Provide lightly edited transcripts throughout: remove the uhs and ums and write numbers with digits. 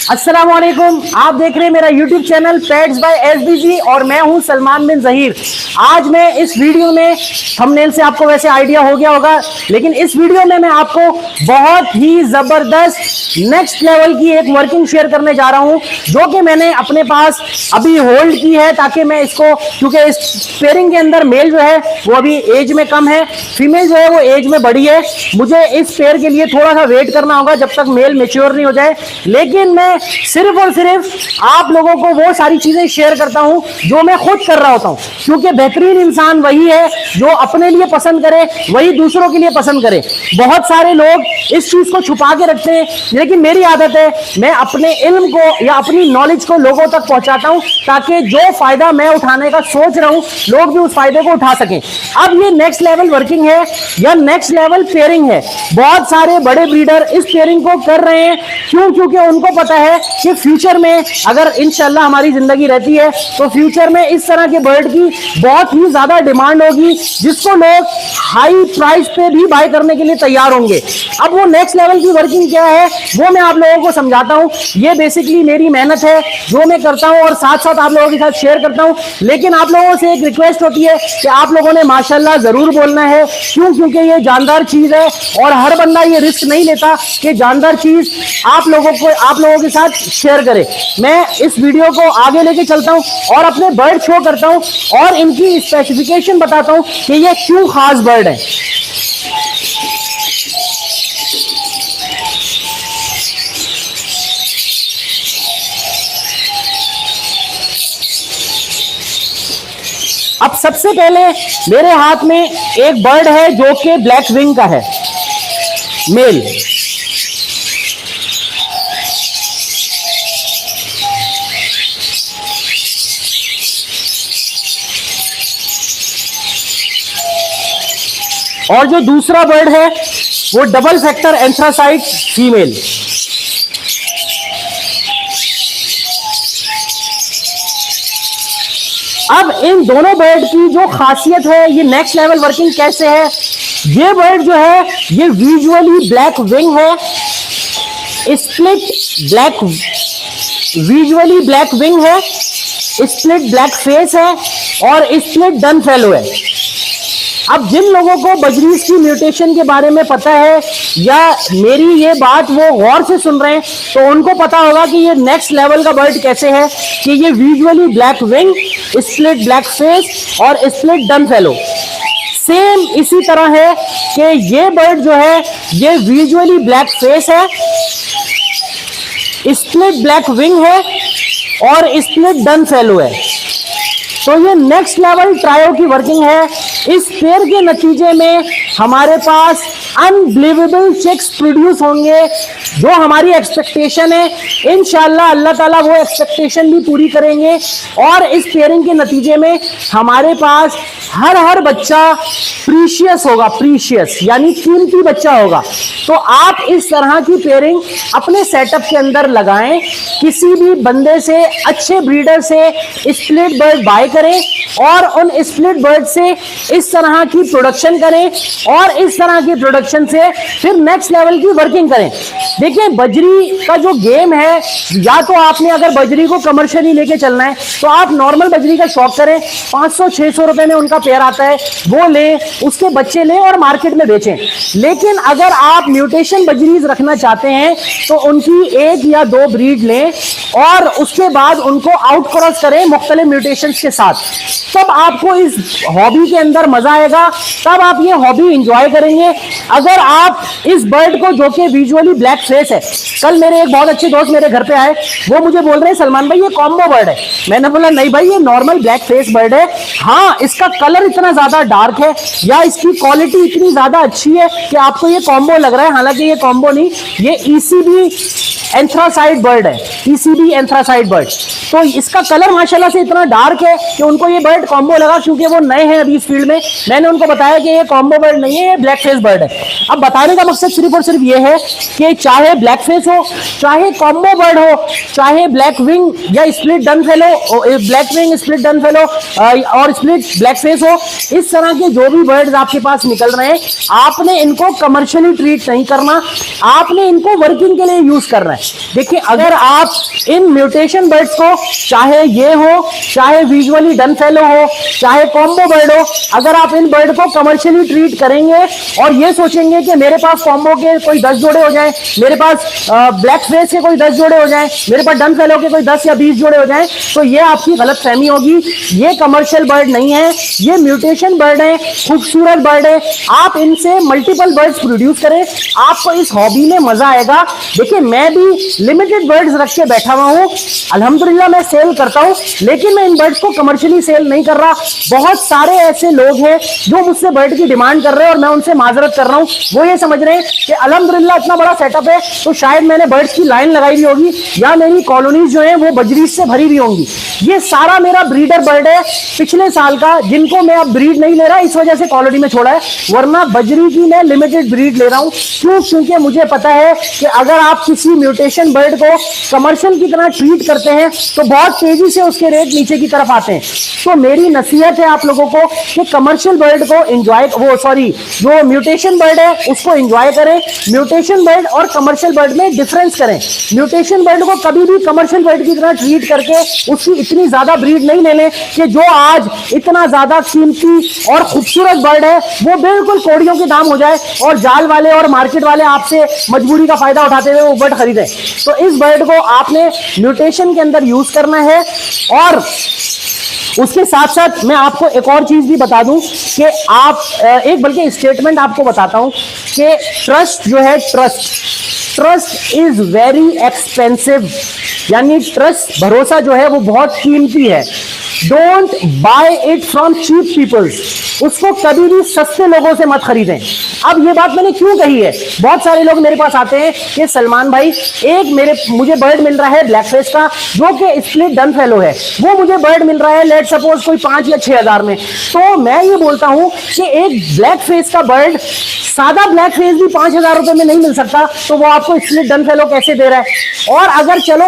अस्सलाम वालेकुम। आप देख रहे हैं मेरा YouTube channel pets bye SBG और मैं हूं सलमान बिन जहीर। आज मैं इस वीडियो में थंबनेल से आपको वैसे आइडिया हो गया होगा, लेकिन इस वीडियो में मैं आपको बहुत ही जबरदस्त नेक्स्ट लेवल की एक वर्किंग शेयर करने जा रहा हूं, जो कि मैंने अपने पास अभी होल्ड की है, ताकि मैं इसको, क्योंकि इस पेयरिंग के अंदर मेल जो है वो अभी एज में कम है, फीमेल जो है वो एज में बड़ी है। मुझे इस पेयर के लिए थोड़ा सा वेट करना होगा जब तक मेल मैच्योर नहीं हो जाए, लेकिन मैं सिर्फ और सिर्फ आप लोगों को वो सारी चीजें शेयर करता हूं जो मैं खुद कर रहा होता हूं, क्योंकि बेहतरीन इंसान वही है जो अपने लिए पसंद करे, वही दूसरों के लिए पसंद करे। बहुत सारे लोग इस चीज को छुपा के रखते हैं, लेकिन मेरी आदत है मैं अपने इल्म को या अपनी नॉलेज को लोगों तक पहुंचाता हूं, ताकि जो फायदा मैं उठाने का सोच रहा हूं लोग भी उस फायदे को उठा सकें। अब ये नेक्स्ट लेवल वर्किंग है या नेक्स्ट लेवल पेयरिंग है। बहुत सारे बड़े ब्रीडर इस पेयरिंग को कर रहे हैं, क्योंकि उनको पता है कि फ्यूचर में अगर इंशाल्लाह हमारी जिंदगी रहती है तो फ्यूचर में इस तरह के बर्ड की बहुत ही ज्यादा डिमांड होगी, जिसको लोग हाई प्राइस पे भी बाय करने के लिए तैयार होंगे। अब वो नेक्स्ट लेवल की वर्किंग क्या है वो मैं आप लोगों को समझाता हूं। ये बेसिकली मेरी मेहनत है जो मैं करता हूं और साथ साथ आप लोगों के साथ शेयर करता हूं, लेकिन आप लोगों से एक रिक्वेस्ट होती है कि आप लोगों ने माशाल्लाह जरूर बोलना है। क्योंकि ये जानदार चीज है और हर बंदा ये रिस्क नहीं लेता कि जानदार चीज आप लोगों के साथ शेयर करें। मैं इस वीडियो को आगे लेके चलता हूं और अपने बर्ड शो करता हूं और इनकी स्पेसिफिकेशन बताता हूं कि ये क्यों खास बर्ड है। अब सबसे पहले मेरे हाथ में एक बर्ड है जो कि ब्लैक विंग का है, मेल। और जो दूसरा बर्ड है वो डबल फैक्टर एंथ्रासाइट फीमेल। अब इन दोनों बर्ड की जो खासियत है, ये नेक्स्ट लेवल वर्किंग कैसे है। ये बर्ड जो है ये विजुअली ब्लैक विंग है, split black, visually black wing है, स्प्लिट ब्लैक फेस है और स्प्लिट डन फेलो है। अब जिन लोगों को बजरीज की म्यूटेशन के बारे में पता है या मेरी ये बात वो गौर से सुन रहे हैं, तो उनको पता होगा कि ये नेक्स्ट लेवल का बर्ड कैसे है, कि ये visually black wing, split black face और स्प्लिट डन फेलो। सेम इसी तरह है कि ये बर्ड जो है ये विजुअली ब्लैक फेस है, स्प्लिट ब्लैक विंग है और स्प्लिट डन फेलो है। तो ये नेक्स्ट लेवल ट्रायो की वर्किंग है। इस पेयर के नतीजे में हमारे पास अनबिलीवेबल चिक्स प्रोड्यूस होंगे, जो हमारी एक्सपेक्टेशन है। इंशाल्लाह अल्लाह ताला वो एक्सपेक्टेशन भी पूरी करेंगे और इस पेयरिंग के नतीजे में हमारे पास हर बच्चा प्रीशियस होगा, प्रीशियस यानी कीमती बच्चा होगा। तो आप इस तरह की पेयरिंग अपने सेटअप के अंदर लगाएं, किसी भी बंदे से, अच्छे ब्रीडर से स्प्लिट बर्ड बाय करें और उन स्प्लिट बर्ड से इस तरह की प्रोडक्शन करें और इस तरह की प्रोडक्शन से फिर नेक्स्ट लेवल की वर्किंग करें। देखिए बजरी का जो गेम है, या तो आपने अगर बजरी को कमर्शियली लेके चलना है तो आप नॉर्मल बजरी का शौक करें, 500-600 रुपए में उनका पेयर आता है, वो लें, उसके बच्चे लें और मार्केट में बेचें। लेकिन अगर आप म्यूटेशन बजरीज रखना चाहते हैं तो उनकी एक या दो ब्रीड लें और उसके बाद उनको आउट क्रॉस करें मुख्तलिफ म्यूटेशंस के साथ। तब आपको इस हॉबी के अंदर मजा आएगा, तब आप ये हॉबी एंजॉय करेंगे। अगर आप इस बर्ड को, जो कि विजुअली ब्लैक फेस है, कल मेरे एक बहुत अच्छे दोस्त मेरे घर पे आए, वो मुझे बोल रहे हैं सलमान भाई ये कॉम्बो बर्ड है। मैंने बोला नहीं भाई, ये नॉर्मल ब्लैक फेस बर्ड है। हाँ, इसका कलर इतना ज्यादा डार्क है या इसकी क्वालिटी इतनी ज्यादा अच्छी है कि आपको ये कॉम्बो लग रहा है, हालांकि ये कॉम्बो नहीं, ये ईसीबी एंथ्रासाइट बर्ड है, ईसीबी एंथ्रासाइट बर्ड। तो इसका कलर माशाल्लाह से इतना डार्क है कि उनको ये बर्ड कॉम्बो लगा, क्योंकि वो नए हैं अभी इस फील्ड में। मैंने उनको बताया कि ये कॉम्बो बर्ड बर्ड नहीं है, ये ब्लैक फेस बर्ड है। अब बताने का मकसद सिर्फ और सिर्फ ये है कि चाहे ब्लैक फेस हो, चाहे कॉम्बो बर्ड हो, चाहे ब्लैक विंग या split done fellow, black wing split done fellow और स्प्लिट ब्लैक फेस हो, इस तरह के जो भी बर्ड्स आपके पास निकल रहे हैं, आपने इनको कमर्शियली ट्रीट नहीं करना, आपने इनको वर्किंग के लिए यूज करना है। देखिए, अगर आप इन म्यूटेशन बर्ड्स को, चाहे ये हो, चाहे विजुअली डन फेलो हो, चाहे कॉम्बो बर्ड हो, अगर आप इन बर्ड को कमर्शियली ट्रीट करेंगे और ये सोचेंगे कि मेरे पास कॉम्बो के कोई 10 जोड़े हो जाएं, मेरे पास ब्लैक फेस के कोई 10 जोड़े हो जाएं, मेरे पास डन फेलो के कोई 10 या 20 जोड़े हो जाएं, तो ये आपकी गलतफहमी होगी। ये कमर्शियल बर्ड नहीं है, ये म्यूटेशन बर्ड है, खूबसूरत बर्ड है। आप इनसे मल्टीपल बर्ड्स प्रोड्यूस करें, आपको इस हॉबी में मजा आएगा। देखिए, मैं भी लिमिटेड बर्ड्स रख के बैठा हुआ हूं, अल्हम्दुलिल्लाह मैं सेल करता हूं, लेकिन मैं इन बर्ड्स को कमर्शियली सेल नहीं कर रहा। बहुत सारे ऐसे लोग हैं जो मुझसे बर्ड की डिमांड कर रहे हैं और मैं उनसे माजरत कर रहा हूं। वो ये समझ रहे हैं कि अल्हम्दुलिल्लाह इतना बड़ा सेटअप है तो शायद मैंने बर्ड्स की लाइन लगाई हुई होगी या मेरी कॉलोनीज जो है वो बजरीज से भरी हुई होंगी। ये सारा मेरा ब्रीडर बर्ड है पिछले साल का, जिनको मैं अब ब्रीड नहीं ले रहा, इस वजह से कॉलोनी में छोड़ा है, वरना बजरी की मैं लिमिटेड ब्रीड ले रहा हूं। क्यों? क्योंकि मुझे पता है कि अगर आप किसी म्यूटेशन बर्ड को कमर्शियल की तरह ट्रीट करते हैं तो बहुत तेजी से उसके रेट नीचे की तरफ आते हैं। तो मेरी नसीहत है आप लोगों को कि कमर्शियल बर्ड को जो म्यूटेशन बर्ड है उसको एंजॉय करें। म्यूटेशन बर्ड और कमर्शियल बर्ड में डिफरेंस करें। म्यूटेशन बर्ड को कभी भी कमर्शियल बर्ड की तरह ट्रीट करके उसकी इतनी ज्यादा ब्रीड नहीं ले लें कि जो आज इतना ज्यादा कीमती और खूबसूरत बर्ड है वो बिल्कुल कौड़ियों के दाम हो जाए और जाल वाले और मार्केट वाले आपसे मजबूरी का फायदा उठाते हुए वो बर्ड खरीदें। तो इस बर्ड को आपने म्यूटेशन के अंदर यूज करना है। और उसके साथ साथ मैं आपको एक और चीज भी बता दूं कि आप एक बल्कि स्टेटमेंट आपको बताता हूं कि ट्रस्ट जो है, ट्रस्ट इज वेरी एक्सपेंसिव, यानी ट्रस्ट, भरोसा जो है वो बहुत कीमती है। Don't buy it from cheap peoples, उसको कभी भी सस्ते लोगों से मत खरीदें। अब ये बात मैंने क्यों कही है, बहुत सारे लोग मेरे पास आते हैं कि सलमान भाई मुझे बर्ड मिल रहा है ब्लैक फेस का जो कि स्प्लिट डन फेलो है, वो मुझे बर्ड मिल रहा है लेट सपोज कोई 5 या 6 हजार में। तो मैं ये बोलता हूं कि एक ब्लैक फेस का बर्ड, सादा ब्लैक फेस भी 5,000 रुपए में नहीं मिल सकता, तो वो आपको स्प्लिट डन फेलो कैसे दे रहा है। और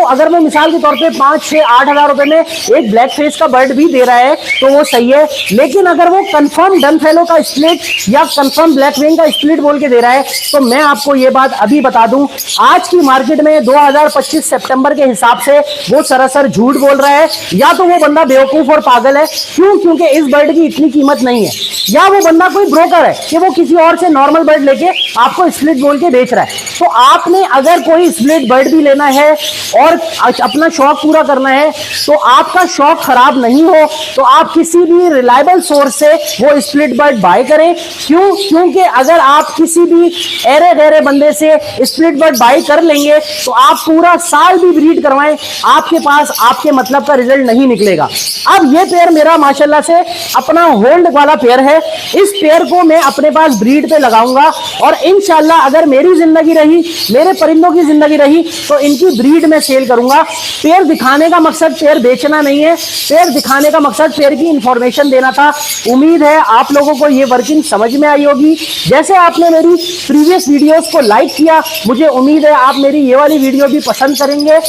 अगर मैं मिसाल के तौर पे 5, 6, 8 हजार रुपए में एक ब्लैक फेस का बर्ड भी दे रहा है तो वो सही है, लेकिन अगर वो कंफर्म डन फेलो का स्प्लिट या कंफर्म ब्लैक विंग का स्प्लिट बोल के दे रहा है, तो मैं आपको ये बात अभी बता दूं, आज की मार्केट में 2025 सितंबर के हिसाब से वो सरासर झूठ बोल रहा है, या तो वो बंदा बेवकूफ और पागल है। क्यों? क्योंकि इस बर्ड की इतनी कीमत नहीं है, या वो बंदा कोई ब्रोकर है कि वो किसी और से नॉर्मल बर्ड लेके आपको स्प्लिट बोल के बेच रहा है। तो आपने अगर कोई स्प्लिट बर्ड भी लेना है और अपना शौक पूरा करना है, तो आपका शौक खराब नहीं हो तो आप किसी भी रिलायबल सोर्स से वो स्प्लिट बर्ड बाय करें। क्यों? क्योंकि अगर आप किसी भी ऐरे गैरे बंदे से स्प्लिट बर्ड बाय कर लेंगे तो आप पूरा साल भी ब्रीड करवाएं, आपके पास आपके मतलब का रिजल्ट नहीं निकलेगा। अब ये पेयर मेरा माशाल्लाह से अपना होल्ड वाला पेयर है, इस पेयर को मैं अपने पास ब्रीड पे लगाऊंगा और इंशाल्लाह अगर मेरी जिंदगी रही, मेरे परिंदों की जिंदगी रही, तो इनकी ब्रीड में सेल करूंगा। पेयर दिखाने का मकसद पेयर बेचना नहीं है, पेयर दिखाने का मकसद पेयर की इंफॉर्मेशन देना था। उम्मीद है आप लोगों को ये वर्किंग समझ में आई होगी। जैसे आपने मेरी प्रीवियस वीडियोस को लाइक किया, मुझे उम्मीद है आप मेरी ये वाली वीडियो भी पसंद करेंगे।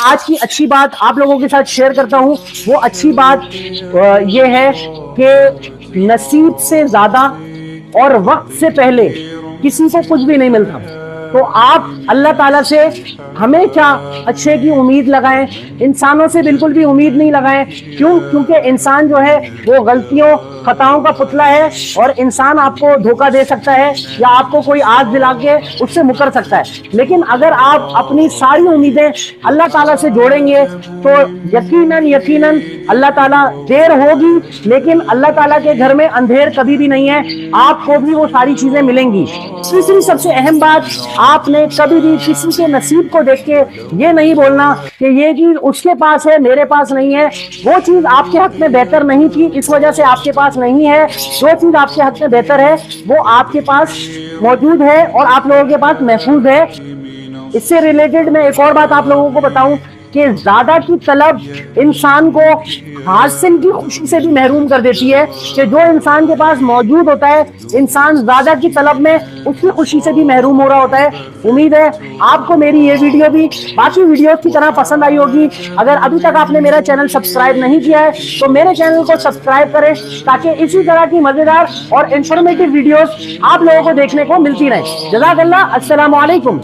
आज की अच्छी बात आप लोगों के साथ शेयर करता हूं। वो अच्छी बात ये है कि नसीब से ज्यादा और वक्त से पहले किसी को कुछ भी नहीं मिलता। तो आप अल्लाह ताला से हमेशा अच्छे की उम्मीद लगाएं, इंसानों से बिल्कुल भी उम्मीद नहीं लगाएं। क्यों? क्योंकि इंसान जो है वो गलतियों खताओं का पुतला है और इंसान आपको धोखा दे सकता है या आपको कोई आस दिला के उससे मुकर सकता है। लेकिन अगर आप अपनी सारी उम्मीदें अल्लाह ताला से जोड़ेंगे तो यकीनन अल्लाह ताला, देर होगी लेकिन अल्लाह ताला के घर में अंधेर कभी भी नहीं है, आपको भी वो सारी चीजें मिलेंगी। तीसरी सबसे अहम बात, आपने कभी भी किसी के नसीब को देख के ये नहीं बोलना कि ये चीज उसके पास है मेरे पास नहीं है। वो चीज आपके हक में बेहतर नहीं थी, इस वजह से आपके पास नहीं है। जो चीज आपके हक में बेहतर है वो आपके पास मौजूद है और आप लोगों के पास महफूज है। इससे रिलेटेड मैं एक और बात आप लोगों को बताऊं कि कि ज्यादा की तलब इंसान को हासिल की खुशी से भी महरूम कर देती है, कि जो इंसान के पास मौजूद होता है इंसान ज्यादा की तलब में उसकी खुशी से भी महरूम हो रहा होता है। उम्मीद है आपको मेरी ये वीडियो भी बाकी वीडियोस की तरह पसंद आई होगी। अगर अभी तक आपने मेरा चैनल सब्सक्राइब नहीं किया है तो मेरे चैनल को सब्सक्राइब करें, ताकि इसी तरह की मजेदार और इंफॉर्मेटिव वीडियोस आप लोगों को देखने को मिलती रहे। जज़ाकल्लाह, अस्सलामु अलैकुम।